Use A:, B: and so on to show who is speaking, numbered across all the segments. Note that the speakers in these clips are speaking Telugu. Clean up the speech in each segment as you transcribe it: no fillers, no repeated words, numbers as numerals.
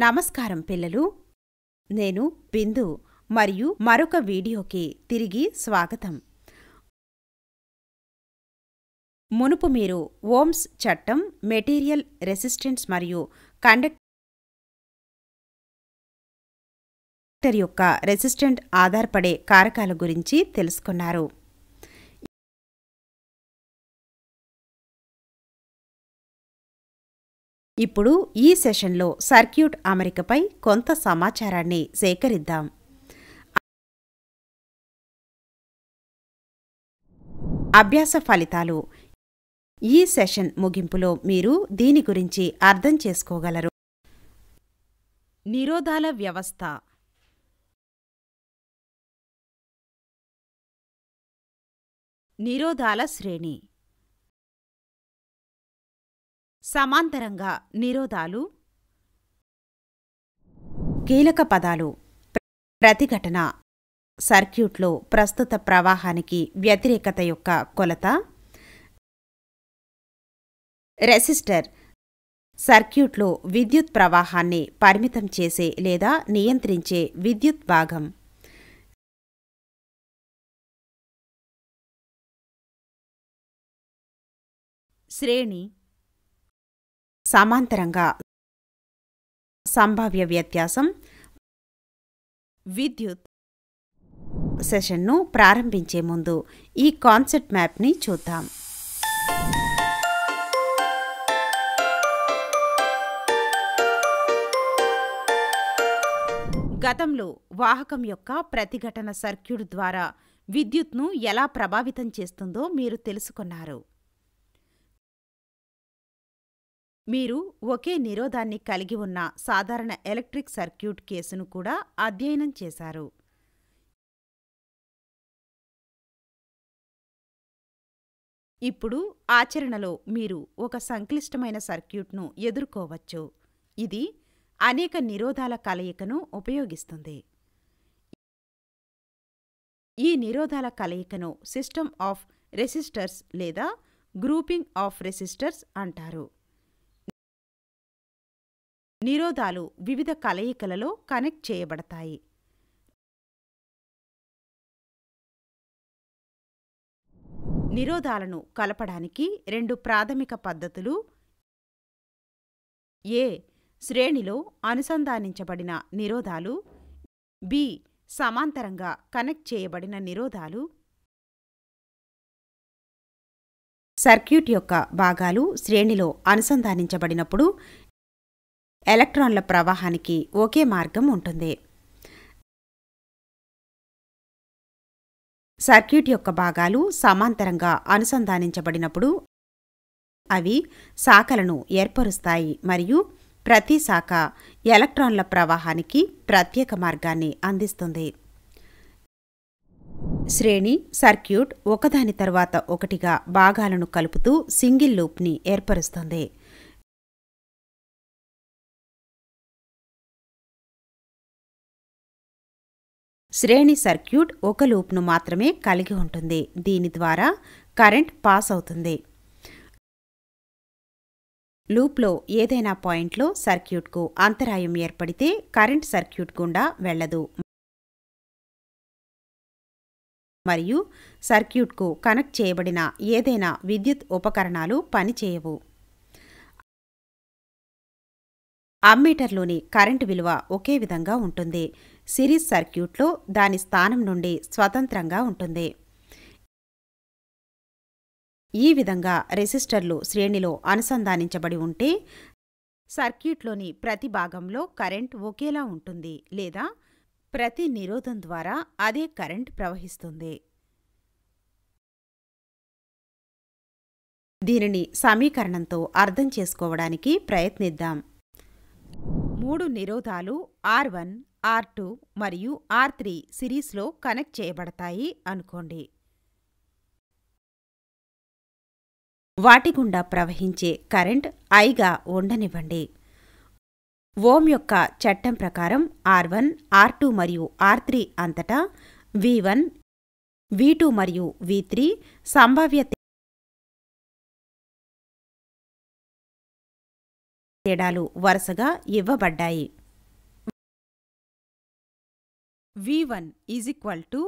A: నమస్కారం పిల్లలు. నేను బిందు మరియు మరొక వీడియోకి తిరిగి స్వాగతం. మునుపు మీరు ఓమ్స్ చట్టం, మెటీరియల్ రెసిస్టెన్స్ మరియు కండక్టర్ యొక్క రెసిస్టెంట్ ఆధారపడే కారకాల గురించి తెలుసుకున్నారు. ఇప్పుడు ఈ సెషన్లో సర్క్యూట్ అమరికపై కొంత సమాచారాన్ని సేకరిద్దాం. అభ్యాస ఫలితాలు. ఈ సెషన్ ముగింపులో మీరు దీని గురించి అర్థం చేసుకోగలరు. నిరోధాల వ్యవస్థ. నిరోధాల శ్రేణి. సమాంతరంగా నిరోధాలు. కీలక పదాలు: ప్రతిఘటన, సర్క్యూట్లో ప్రస్తుత ప్రవాహానికి వ్యతిరేకత యొక్క కొలత. రెసిస్టర్, సర్క్యూట్లో విద్యుత్ ప్రవాహాన్ని పరిమితం చేసే లేదా నియంత్రించే విద్యుత్ భాగం. శ్రేణి, సమాంతరంగా సంభావ్య వ్యత్యాసం. విద్యుత్. సెషన్ను ప్రారంభించే ముందు ఈ కాన్సెప్ట్ మ్యాప్ని చూద్దాం. గతంలో వాహకం యొక్క ప్రతిఘటన సర్క్యూట్ ద్వారా విద్యుత్ను ఎలా ప్రభావితం చేస్తుందో మీరు తెలుసుకున్నారు. మీరు ఒకే నిరోధాన్ని కలిగి ఉన్న సాధారణ ఎలక్ట్రిక్ సర్క్యూట్ కేసును కూడా అధ్యయనం చేశారు. ఇప్పుడు ఆచరణలో మీరు ఒక సంక్లిష్టమైన సర్క్యూట్ను ఎదుర్కోవచ్చు. ఇది అనేక నిరోధాల కలయికను ఉపయోగిస్తుంది. ఈ నిరోధాల కలయికను సిస్టమ్ ఆఫ్ రెసిస్టర్స్ లేదా గ్రూపింగ్ ఆఫ్ రెసిస్టర్స్ అంటారు. నిరోధాలు వివిధ కలయికలలో కనెక్ట్ చేయబడతాయి. నిరోధాలను కలపడానికి రెండు ప్రాథమిక పద్ధతులు: ఏ. శ్రేణిలో అనుసంధానించబడిన నిరోధాలు. బి. సమాంతరంగా కనెక్ట్ చేయబడిన నిరోధాలు. సర్క్యూట్ యొక్క భాగాలు శ్రేణిలో అనుసంధానించబడినప్పుడు ఎలక్ట్రాన్ల ప్రవాహానికి ఒకే మార్గం ఉంటుంది. సర్క్యూట్ యొక్క భాగాలు సమాంతరంగా అనుసంధానించబడినప్పుడు అవి శాఖలను ఏర్పరుస్తాయి మరియు ప్రతి శాఖ ఎలక్ట్రాన్ల ప్రవాహానికి ప్రత్యేక మార్గాన్ని అందిస్తుంది. శ్రేణి సర్క్యూట్ ఒకదాని తర్వాత ఒకటిగా భాగాలను కలుపుతూ సింగిల్ లూప్ని ఏర్పరుస్తుంది. శ్రేణి సర్క్యూట్ ఒక లూప్ను మాత్రమే కలిగి ఉంటుంది. దీని ద్వారా కరెంట్ పాస్ అవుతుంది. లూప్లో ఏదైనా పాయింట్లో సర్క్యూట్కు అంతరాయం ఏర్పడితే కరెంట్ సర్క్యూట్ గుండా వెళ్లదు మరియు సర్క్యూట్కు కనెక్ట్ చేయబడిన ఏదైనా విద్యుత్ ఉపకరణాలు పనిచేయవు. అమ్మీటర్లోని కరెంటు విలువ ఒకే విధంగా ఉంటుంది. సిరీస్ సర్క్యూట్లో దాని స్థానం నుండి స్వతంత్రంగా ఉంటుంది. ఈ విధంగా రెసిస్టర్లు శ్రేణిలో అనుసంధానించబడి ఉంటే సర్క్యూట్లోని ప్రతి భాగంలో కరెంట్ ఒకేలా ఉంటుంది లేదా ప్రతి నిరోధం ద్వారా అదే కరెంట్ ప్రవహిస్తుంది. దీనిని సమీకరణంతో అర్థం చేసుకోవడానికి ప్రయత్నిద్దాం. 3 నిరోధాలు R1, R2 మరియు R3 సిరీస్లో కనెక్ట్ చేయబడతాయి అనుకోండి. వాటి గుండా ప్రవహించే కరెంట్ ఐగా ఉండనివ్వండి. ఓమ్ యొక్క చట్టం ప్రకారం R1, R2 మరియు R3 అంతటా V1, V2 మరియు V3 సంభావ్య తేడాలు వరుసగా ఇవ్వబడ్డాయి. V1 is equal to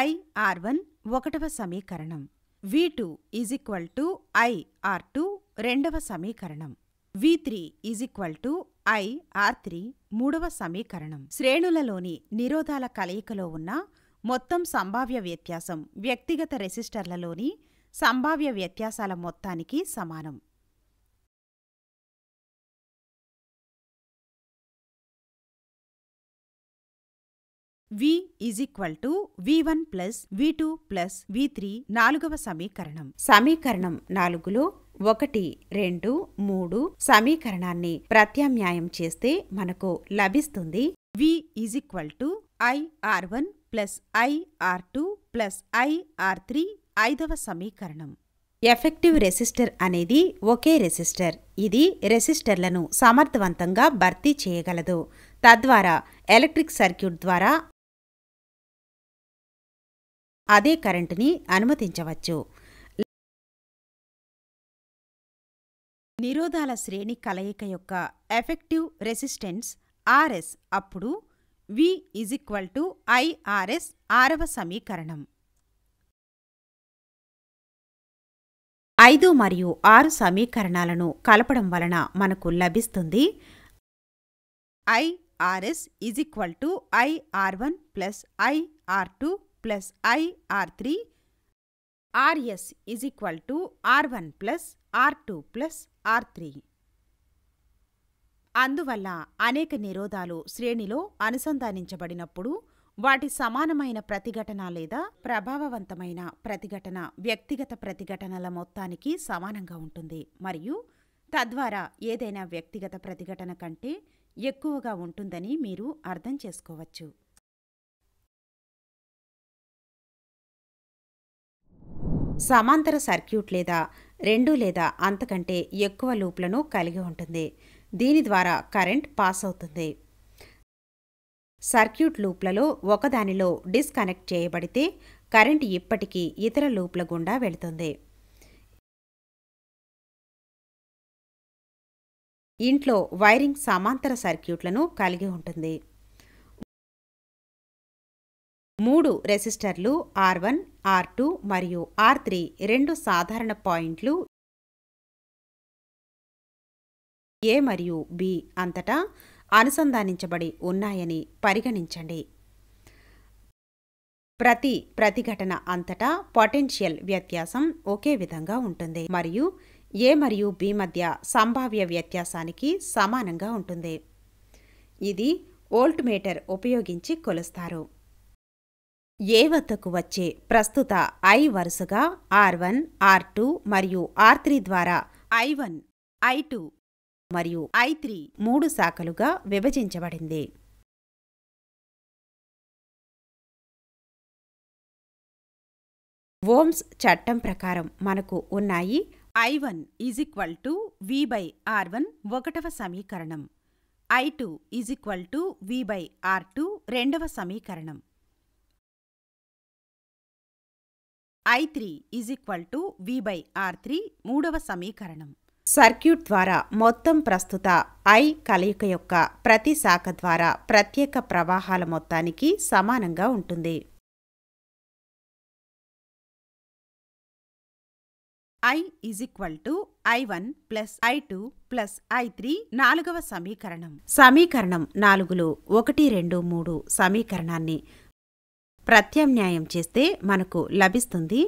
A: IR1 ఒకటవ సమీకరణం. V2 is equal to IR2 రెండవ సమీకరణం. V3 is equal to IR3 మూడవ సమీకరణం. శ్రేణులలోని నిరోధాల కలయికలో ఉన్న మొత్తం సంభావ్య వ్యత్యాసం వ్యక్తిగత రెసిస్టర్లలోని సంభావ్య వ్యత్యాసాల మొత్తానికి సమానం. V is equal to V1 plus V2 plus V3 నాలుగవ సమీకరణం. సమీకరణం 4లో 1, 2, 3 సమీకరణాన్ని ప్రత్యామ్నాయం చేస్తే మనకు లభిస్తుంది V is equal to IR1 plus IR2 plus IR3 ఐదవ సమీకరణం. ఎఫెక్టివ్ రెసిస్టర్ అనేది ఒకే రెసిస్టర్. ఇది రెసిస్టర్లను సమర్థవంతంగా భర్తీ చేయగలదు. తద్వారా ఎలక్ట్రిక్ సర్క్యూట్ ద్వారా అదే కరెంటుని అనుమతించవచ్చు. నిరోధాల శ్రేణి కలయిక యొక్క ఎఫెక్టివ్ రెసిస్టెన్స్ RS అప్పుడు V is equal to IRS ఆరవ సమీకరణం. 5 మరియు 6 సమీకరణాలను కలపడం వలన మనకు లభిస్తుంది IRS is equal to IR1 plus IR2 plus IR3 RS is equal to R1 plus R2 plus R3. అందువల్ల అనేక నిరోధాలు శ్రేణిలో అనుసంధానించబడినప్పుడు వాటి సమానమైన ప్రతిఘటన లేదా ప్రభావవంతమైన ప్రతిఘటన వ్యక్తిగత ప్రతిఘటనల మొత్తానికి సమానంగా ఉంటుంది మరియు తద్వారా ఏదైనా వ్యక్తిగత ప్రతిఘటన కంటే ఎక్కువగా ఉంటుందని మీరు అర్థం చేసుకోవచ్చు. సమాంతర సర్క్యూట్ లేదా 2 లేదా అంతకంటే ఎక్కువ లూప్లను కలిగి ఉంటుంది. దీని ద్వారా కరెంట్ పాస్ అవుతుంది. సర్క్యూట్ లూప్లలో ఒకదానిలో డిస్కనెక్ట్ చేయబడితే కరెంట్ ఇప్పటికీ ఇతర లూప్ల గుండా వెళుతుంది. ఇంట్లో వైరింగ్ సమాంతర సర్క్యూట్లను కలిగి ఉంటుంది. 3 రెసిస్టర్లు R1, R2 మరియు R3 రెండు సాధారణ పాయింట్లు A మరియు B అంతటా అనుసంధానించబడి ఉన్నాయని పరిగణించండి. ప్రతి ప్రతిఘటన అంతటా పొటెన్షియల్ వ్యత్యాసం ఒకే విధంగా ఉంటుంది మరియు A మరియు B మధ్య సంభావ్య వ్యత్యాసానికి సమానంగా ఉంటుంది. ఇది వోల్ట్మీటర్ ఉపయోగించి కొలుస్తారు. A వద్దకు వచ్చే ప్రస్తుత I వరుసగా R1, R2 మరియు R3 ద్వారా I1, I2 మరియు I3 3 శాఖలుగా విభజించబడింది. ఓమ్స్ చట్టం ప్రకారం మనకు ఉన్నాయి I1 is equal to V by R1 ఒకటవ సమీకరణం, I2 is equal to V by R2 రెండవ సమీకరణం, I3 is equal to V by R3 మూడవ సమీకరణం. సర్క్యూట్ ద్వారా మొత్తం ప్రస్తుత I కలయిక యొక్క ప్రతి శాఖ ద్వారా ప్రత్యేక ప్రవాహాల మొత్తానికి సమానంగా ఉంటుంది. I is equal to I1 plus I2 plus I3 నాలుగవ సమీకరణం. సమీకరణం 4లో 1, 2, 3 సమీకరణాన్ని ప్రత్యామ్నాయం చేస్తే మనకు లభిస్తుంది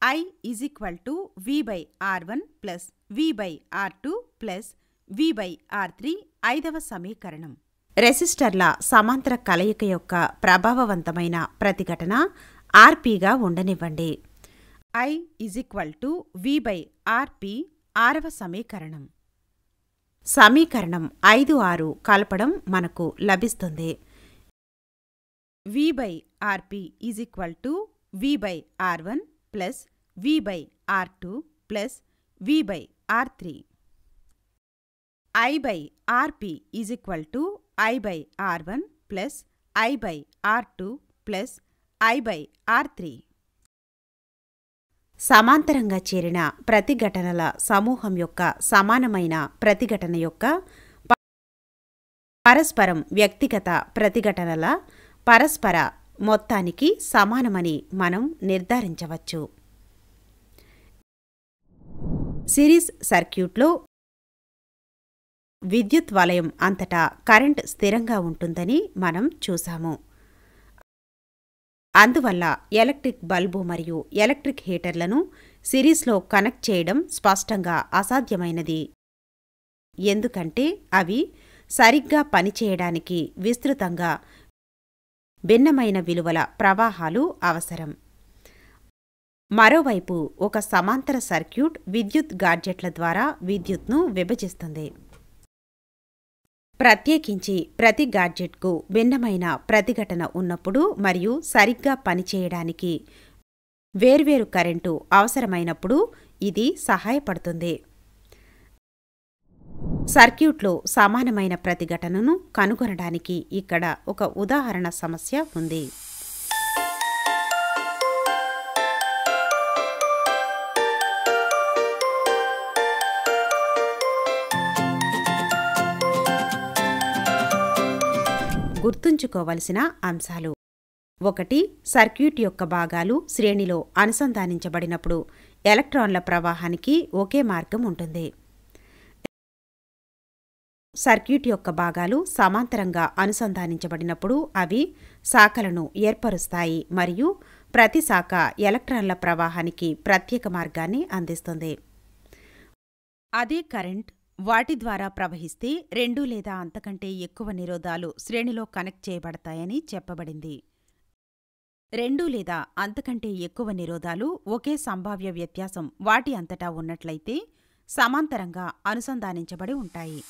A: I is equal to V by R1 plus V by R2 plus V by R3 ఐదవ సమీకరణం. రెసిస్టర్ల సమాంతర కలయిక యొక్క ప్రభావవంతమైన ప్రతిఘటన RPగా ఉండనివ్వండి. I is equal to V by RP ఆరవ సమీకరణం. సమీకరణం 5, 6 కలపడం మనకు లభిస్తుంది. V by RP is equal to V by R1 plus V by R2 plus V by R3. I by RP is equal to I by R1 plus I by R2 plus I by R3. సమాంతరంగా చేరిన ప్రతిఘటనల సమూహం యొక్క సమానమైన ప్రతిఘటన యొక్క పరస్పరం వ్యక్తిగత ప్రతిఘటనల పరస్పర మొత్తానికి సమానమని మనం నిర్ధారించవచ్చు. సిరీస్ సర్క్యూట్లో విద్యుత్ వలయం అంతటా కరెంట్ స్థిరంగా ఉంటుందని మనం చూశాము. అందువల్ల ఎలక్ట్రిక్ బల్బు మరియు ఎలక్ట్రిక్ హీటర్లను సిరీస్లో కనెక్ట్ చేయడం స్పష్టంగా అసాధ్యమైనది. ఎందుకంటే అవి సరిగ్గా పనిచేయడానికి విస్తృతంగా భిన్నమైన విలువల ప్రవాహాలు అవసరం. మరోవైపు ఒక సమాంతర సర్క్యూట్ విద్యుత్ గాడ్జెట్ల ద్వారా విద్యుత్ను విభజిస్తుంది. ప్రత్యేకించి ప్రతి గాడ్జెట్కు భిన్నమైన ప్రతిఘటన ఉన్నప్పుడు మరియు సరిగ్గా పనిచేయడానికి వేర్వేరు కరెంటు అవసరమైనప్పుడు ఇది సహాయపడుతుంది. సర్క్యూట్లో సమానమైన ప్రతిఘటనను కనుగొనడానికి ఇక్కడ ఒక ఉదాహరణ సమస్య ఉంది. గుర్తుంచుకోవలసిన అంశాలు: 1. సర్క్యూట్ యొక్క భాగాలు శ్రేణిలో అనుసంధానించబడినప్పుడు ఎలక్ట్రాన్ల ప్రవాహానికి ఒకే మార్గం ఉంటుంది. సర్క్యూట్ యొక్క భాగాలు సమాంతరంగా అనుసంధానించబడినప్పుడు అవి శాఖలను ఏర్పరుస్తాయి మరియు ప్రతి శాఖ ఎలక్ట్రాన్ల ప్రవాహానికి ప్రత్యేక మార్గాన్ని అందిస్తుంది. అదే కరెంట్ వాటి ద్వారా ప్రవహిస్తే 2 లేదా అంతకంటే ఎక్కువ నిరోధాలు శ్రేణిలో కనెక్ట్ చేయబడతాయని చెప్పబడింది. 2 లేదా అంతకంటే ఎక్కువ నిరోధాలు ఒకే సంభావ్య వ్యత్యాసం వాటి అంతటా ఉన్నట్లయితే సమాంతరంగా అనుసంధానించబడి ఉంటాయి.